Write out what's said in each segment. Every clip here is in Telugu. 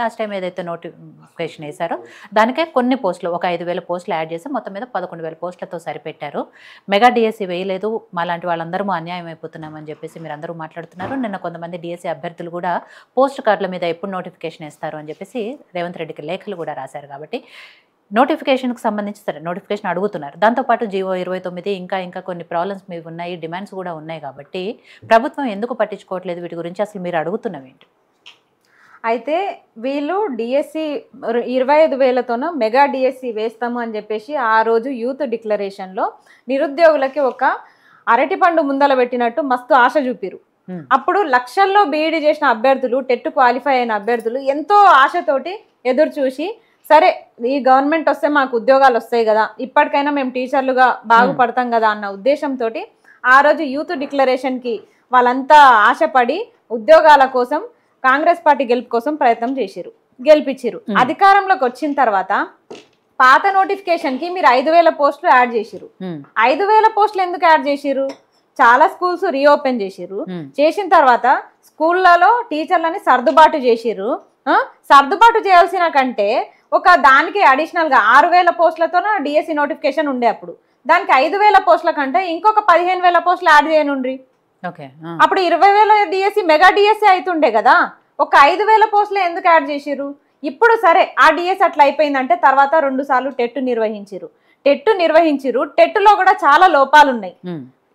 లాస్ట్ టైం ఏదైతే నోటిఫికేషన్ వేశారో దానికే కొన్ని పోస్టులు ఒక 5,000 పోస్టులు యాడ్ చేసి మొత్తం మీద 11,000 పోస్టులతో సరిపెట్టారు. మెగా డిఎస్సి వేయలేదు, మాలాంటి వాళ్ళందరూ అన్యాయం అయిపోతున్నామని చెప్పేసి మీరు అందరూ మాట్లాడుతున్నారు. నిన్న కొంతమంది డిఎస్సి అభ్యర్థులు కూడా పోస్ట్ కార్డుల మీద ఎప్పుడు నోటిఫికేషన్ ఇస్తారు అని చెప్పేసి రేవంత్ రెడ్డికి లేఖలు కూడా రాశారు. కాబట్టి నోటిఫికేషన్కి సంబంధించి సరే నోటిఫికేషన్ అడుగుతున్నారు. దాంతోపాటు జీవో 29 ఇంకా కొన్ని ప్రాబ్లమ్స్ మీ ఉన్నాయి, డిమాండ్స్ కూడా ఉన్నాయి. కాబట్టి ప్రభుత్వం ఎందుకు పట్టించుకోవట్లేదు వీటి గురించి అసలు మీరు అడుగుతున్నవి ఏంటి? అయితే వీళ్ళు డిఎస్సి 25,000తోనూ మెగా డిఎస్సి వేస్తాము అని చెప్పేసి ఆ రోజు యూత్ డిక్లరేషన్లో నిరుద్యోగులకి ఒక అరటిపండు ముందల పెట్టినట్టు మస్తు ఆశ చూపిరు. అప్పుడు లక్షల్లో బీఈడీ చేసిన అభ్యర్థులు, టెట్ క్వాలిఫై అయిన అభ్యర్థులు ఎంతో ఆశతోటి ఎదురు చూసి సరే ఈ గవర్నమెంట్ వస్తే మాకు ఉద్యోగాలు వస్తాయి కదా, ఇప్పటికైనా మేము టీచర్లుగా బాగుపడతాం కదా అన్న ఉద్దేశంతో ఆ రోజు యూత్ డిక్లరేషన్కి వాళ్ళంతా ఆశపడి ఉద్యోగాల కోసం కాంగ్రెస్ పార్టీ గెలుపు కోసం ప్రయత్నం చేసిరు, గెలిపించారు. అధికారంలోకి వచ్చిన తర్వాత పాత నోటిఫికేషన్ కి మీరు 5,000 పోస్టులు యాడ్ చేసిరు. 5,000 పోస్టులు ఎందుకు యాడ్ చేసిరు? చాలా స్కూల్స్ రీఓపెన్ చేసిరు. చేసిన తర్వాత స్కూళ్ళలో టీచర్లని సర్దుబాటు చేసిరు. సర్దుబాటు చేయాల్సిన కంటే ఒక దానికి అడిషనల్ గా 6,000 పోస్టులతోనే డిఎస్సి నోటిఫికేషన్ ఉండే అప్పుడు దానికి 5,000 పోస్టుల కంటే ఇంకొక 15,000 పోస్టులు యాడ్ చేయనుండ్రి. అప్పుడు 20,000 డిఎస్సి మెగా డిఎస్సి అవుతుండే కదా, ఒక 5,000 పోస్టులు ఎందుకు యాడ్ చేసిరు? ఇప్పుడు సరే ఆ డిఎస్సి అట్లా అయిపోయిందంటే తర్వాత 2 సార్లు టెట్ నిర్వహించిరు. టెట్లో కూడా చాలా లోపాలు ఉన్నాయి.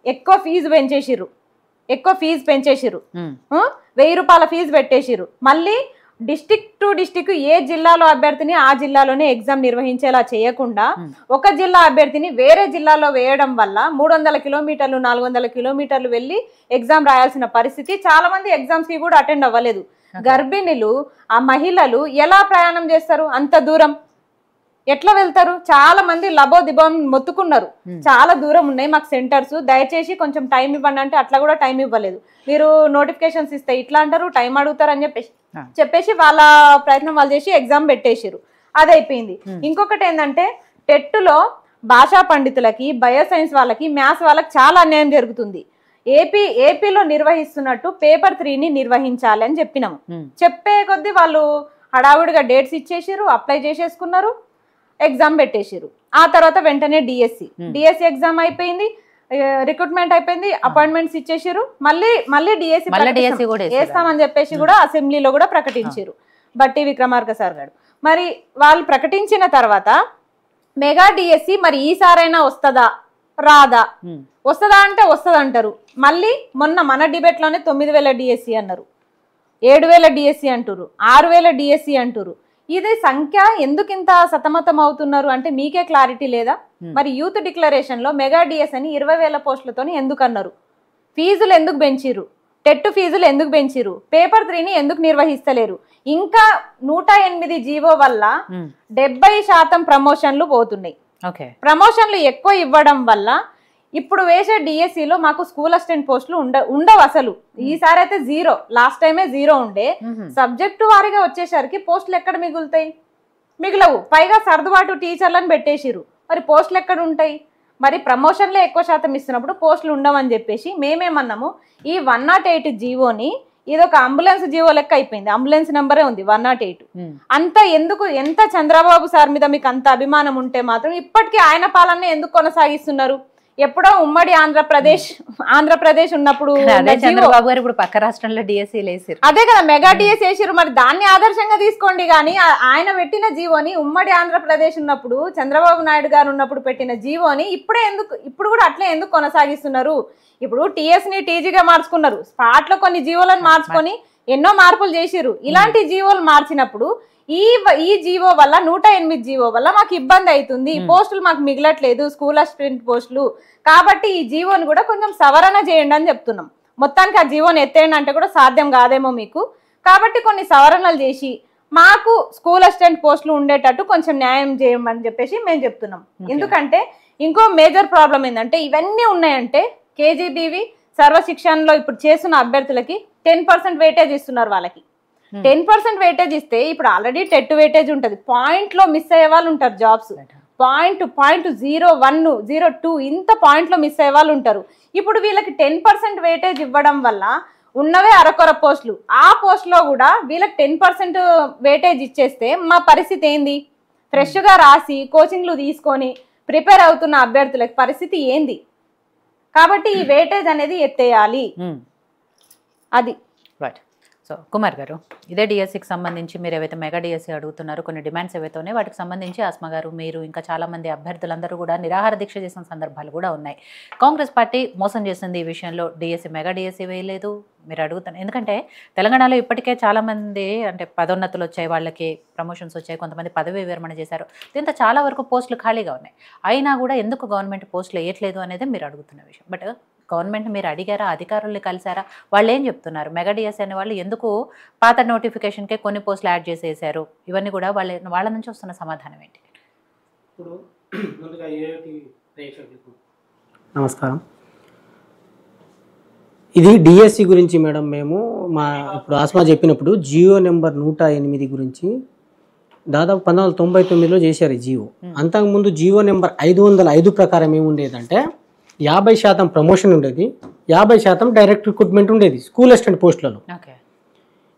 ఎక్కువ ఫీజు పెంచేసిరు. 1,000 రూపాయల ఫీజు పెట్టేసిరు. మళ్ళీ డిస్టిక్ టు డిస్టిక్ ఏ జిల్లాలో అభ్యర్థిని ఆ జిల్లాలోనే ఎగ్జామ్ నిర్వహించేలా చేయకుండా ఒక జిల్లా అభ్యర్థిని వేరే జిల్లాలో వేయడం వల్ల 300 కిలోమీటర్లు 400 కిలోమీటర్లు వెళ్ళి ఎగ్జామ్ రాయాల్సిన పరిస్థితి. చాలా మంది ఎగ్జామ్స్ కి కూడా అటెండ్ అవ్వలేదు. గర్భిణులు, ఆ మహిళలు ఎలా ప్రయాణం చేస్తారు? అంత దూరం ఎట్లా వెళ్తారు? చాలా మంది లబో దిబోం మొత్తుకున్నారు, చాలా దూరం ఉన్నాయి మాకు సెంటర్స్, దయచేసి కొంచెం టైం ఇవ్వండి అంటే అట్లా కూడా టైం ఇవ్వలేదు. మీరు నోటిఫికేషన్స్ ఇస్తే ఇట్లా అంటారు, టైం అడుగుతారు అని చెప్పేసి వాళ్ళ ప్రయత్నం వాళ్ళు చేసి ఎగ్జామ్ పెట్టేసిరు. అది అయిపోయింది. ఇంకొకటి ఏంటంటే టెట్లో భాషా పండితులకి, బయోసైన్స్ వాళ్ళకి, మ్యాథ్స్ వాళ్ళకి చాలా అన్యాయం జరుగుతుంది. ఏపీలో నిర్వహిస్తున్నట్టు పేపర్ 3ని నిర్వహించాలి అని చెప్పినాము. చెప్పే కొద్దీ వాళ్ళు హడావుడిగా డేట్స్ ఇచ్చేసిరు, అప్లై చేసేసుకున్నారు, ఎగ్జామ్ పెట్టేసిరు. ఆ తర్వాత వెంటనే డిఎస్సి ఎగ్జామ్ అయిపోయింది, రిక్రూట్మెంట్ అయిపోయింది, అపాయింట్మెంట్స్ ఇచ్చేసారు. మళ్ళీ డిఎస్సి వేస్తామని చెప్పేసి కూడా అసెంబ్లీలో కూడా ప్రకటించారు బట్టి విక్రమార్క సార్ గారు. మరి వాళ్ళు ప్రకటించిన తర్వాత మెగా డిఎస్సి మరి ఈసారైనా వస్తుందా రాదా? వస్తుందా అంటే వస్తుంది అంటారు. మళ్ళీ మొన్న మన డిబేట్ లోనే 9,000 డిఎస్సి అన్నారు, 7,000 డిఎస్సి అంటారు, 6,000 డిఎస్సి అంటారు. ఇది సంఖ్య ఎందుకు ఇంత సతమతం అవుతున్నారు అంటే మీకే క్లారిటీ లేదా? మరి యూత్ డిక్లరేషన్ లో మెగా డిఎస్ అని 20,000 పోస్టులతో ఎందుకు అన్నారు? ఫీజులు ఎందుకు పెంచిరు? టెట్ ఫీజులు ఎందుకు పెంచిరు? పేపర్ 3ని ఎందుకు నిర్వహిస్తలేరు? ఇంకా 108 జీవో వల్ల 70% ప్రమోషన్లు పోతున్నాయి. ప్రమోషన్లు ఎక్కువ ఇవ్వడం వల్ల ఇప్పుడు వేసే డిఎస్సిలో మాకు స్కూల్ అసిస్టెంట్ పోస్టులు ఉండవు అసలు. ఈసారి అయితే 0, లాస్ట్ టైమే 0 ఉండే. సబ్జెక్టు వారీగా వచ్చేసరికి పోస్టులు ఎక్కడ మిగులవు. పైగా సర్దుబాటు టీచర్లను పెట్టేసిరు. మరి పోస్టులు ఎక్కడ ఉంటాయి? మరి ప్రమోషన్లే ఎక్కువ శాతం ఇస్తున్నప్పుడు పోస్టులు ఉండవని చెప్పేసి మేమేమన్నాము, ఈ 108 జీవోని ఇదొక అంబులెన్స్ జీవో లెక్క అయిపోయింది. అంబులెన్స్ నెంబరే ఉంది 108. అంత ఎందుకు? ఎంత చంద్రబాబు సార్ మీద మీకు అంత అభిమానం ఉంటే మాత్రం ఇప్పటికీ ఆయన పాలన ఎందుకు కొనసాగిస్తున్నారు? ఎప్పుడో ఉమ్మడి ఆంధ్రప్రదేశ్ ఉన్నప్పుడు చంద్రబాబు గారు ఇప్పుడు పక్క రాష్ట్రంలో డిఎస్సి వేసారు, అదే కదా మెగా డిఎస్సి వేసారు. మరి దాన్ని ఆదర్శంగా తీసుకోండి. కానీ ఆయన పెట్టిన జీవోని ఉమ్మడి ఆంధ్రప్రదేశ్ ఉన్నప్పుడు చంద్రబాబు నాయుడు గారు ఉన్నప్పుడు పెట్టిన జీవోని ఇప్పుడు కూడా అట్లే ఎందుకు కొనసాగిస్తున్నారు? ఇప్పుడు టీఎస్ ని టీజీగా మార్చుకున్నారు, స్పాట్ లో కొన్ని జీవోలను మార్చుకొని ఎన్నో మార్పులు చేసిరు. ఇలాంటి జీవోలు మార్చినప్పుడు ఈ జీవో వల్ల 108 జీవో వల్ల మాకు ఇబ్బంది అవుతుంది, పోస్టులు మాకు మిగలట్లేదు, స్కూల్ అసిస్టెంట్ పోస్టులు. కాబట్టి ఈ జీవోని కూడా కొంచెం సవరణ చేయండి అని చెప్తున్నాం. మొత్తానికి ఆ జీవోని ఎత్తేయండి అంటే కూడా సాధ్యం కాదేమో మీకు. కాబట్టి కొన్ని సవరణలు చేసి మాకు స్కూల్ అసిస్టెంట్ పోస్టులు ఉండేటట్టు కొంచెం న్యాయం చేయమని చెప్పేసి మేము చెప్తున్నాం. ఎందుకంటే ఇంకో మేజర్ ప్రాబ్లం ఏంటంటే ఇవన్నీ ఉన్నాయంటే కేజీబీవి సర్వశిక్షణలో ఇప్పుడు చేస్తున్న అభ్యర్థులకి 10% వెయిటేజ్ ఇస్తున్నారు. వాళ్ళకి 10% వెయిటేజ్ ఇస్తే ఇప్పుడు ఆల్రెడీ టెట్ వెయిటేజ్ ఉంటుంది, పాయింట్లో మిస్ అయ్యే వాళ్ళు ఉంటారు. జాబ్స్ పాయింట్ 0.01, 0.2 ఇంత పాయింట్లో మిస్ అయ్యే వాళ్ళు ఉంటారు. ఇప్పుడు వీళ్ళకి 10% వెయిటేజ్ ఇవ్వడం వల్ల ఉన్నవే అరకొర పోస్టులు. ఆ పోస్టులో కూడా వీళ్ళకి 10% వెయిటేజ్ ఇచ్చేస్తే మా పరిస్థితి ఏంది? ఫ్రెష్గా రాసి కోచింగ్లు తీసుకొని ప్రిపేర్ అవుతున్న అభ్యర్థులకి పరిస్థితి ఏంది? కాబట్టి ఈ వెయిటేజ్ అనేది ఎత్తేయాలి. అది రైట్. సో కుమార్ గారు, ఇదే డిఎస్సికి సంబంధించి మీరు ఏవైతే మెగా డిఎస్సి అడుగుతున్నారో కొన్ని డిమాండ్స్ ఏవైతే ఉన్నాయో వాటికి సంబంధించి ఆస్మా గారు, మీరు ఇంకా చాలామంది అభ్యర్థులందరూ కూడా నిరాహార దీక్ష చేసిన సందర్భాలు కూడా ఉన్నాయి. కాంగ్రెస్ పార్టీ మోసం చేసింది ఈ విషయంలో, డిఎస్సి మెగా డిఎస్సి వేయలేదు మీరు అడుగుతాను. ఎందుకంటే తెలంగాణలో ఇప్పటికే చాలామంది అంటే పదోన్నతులు వచ్చాయి, వాళ్ళకి ప్రమోషన్స్ వచ్చాయి, కొంతమంది పదవి విరమణ చేశారు. దీంతో చాలా వరకు పోస్టులు ఖాళీగా ఉన్నాయి. అయినా కూడా ఎందుకు గవర్నమెంట్ పోస్టులు వేయట్లేదు అనేది మీరు అడుగుతున్న విషయం. బట్ గవర్నమెంట్ మీరు అడిగారా, అధికారుల్ని కలిసారా, వాళ్ళు ఏం చెప్తున్నారు? మెగా డిఎస్సి అనే వాళ్ళు ఎందుకు పాత నోటిఫికేషన్కే కొన్ని పోస్టులు యాడ్ చేసేసారు? ఇవన్నీ కూడా వాళ్ళ నుంచి వస్తున్న సమాధానం ఏంటి? నమస్కారం. ఇది డిఎస్సి గురించి మేడం. మేము ఇప్పుడు ఆస్మా చెప్పినప్పుడు జియో నెంబర్ 108 గురించి దాదాపు 1999లో చేశారు ఈ జియో. అంతకుముందు జియో నెంబర్ 505 ప్రకారం ఏముండేదంటే 50% ప్రమోషన్ ఉండేది, 50% డైరెక్ట్ రిక్రూట్మెంట్ ఉండేది స్కూల్ అసిస్టెంట్ పోస్టులలో.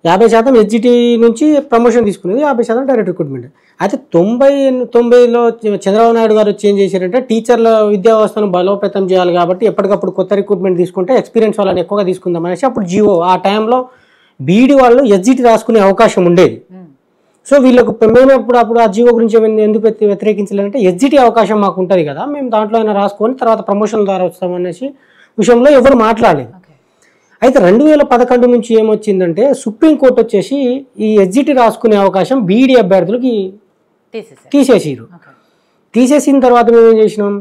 50% ఎస్జిటి నుంచి ప్రమోషన్ తీసుకునేది, 50% డైరెక్ట్ రిక్రూట్మెంట్. అయితే 90లో చంద్రబాబు నాయుడు గారు చేంజ్ చేశారంటే టీచర్ల విద్యా వ్యవస్థను బలోపేతం చేయాలి కాబట్టి ఎప్పటికప్పుడు కొత్త రిక్రూట్మెంట్ తీసుకుంటే ఎక్స్పీరియన్స్ వాళ్ళని ఎక్కువగా తీసుకుందాం అనేసి అప్పుడు జియో ఆ టైంలో బీఈడి వాళ్ళు ఎస్జిటి రాసుకునే అవకాశం ఉండేది. సో వీళ్ళకు మేము అప్పుడు ఆ జియో గురించి ఎందుకు వ్యతిరేకించలేదంటే ఎస్జిటి అవకాశం మాకు ఉంటుంది కదా, మేము దాంట్లో అయినా రాసుకొని తర్వాత ప్రమోషన్ ద్వారా వస్తామనేసి విషయంలో ఎవరు మాట్లాడలేదు. అయితే 2011 నుంచి ఏమొచ్చిందంటే సుప్రీంకోర్టు వచ్చేసి ఈ ఎస్జిటి రాసుకునే అవకాశం బీఈడి అభ్యర్థులకి తీసేసిరు. తీసేసిన తర్వాత మేము ఏం చేసినాం,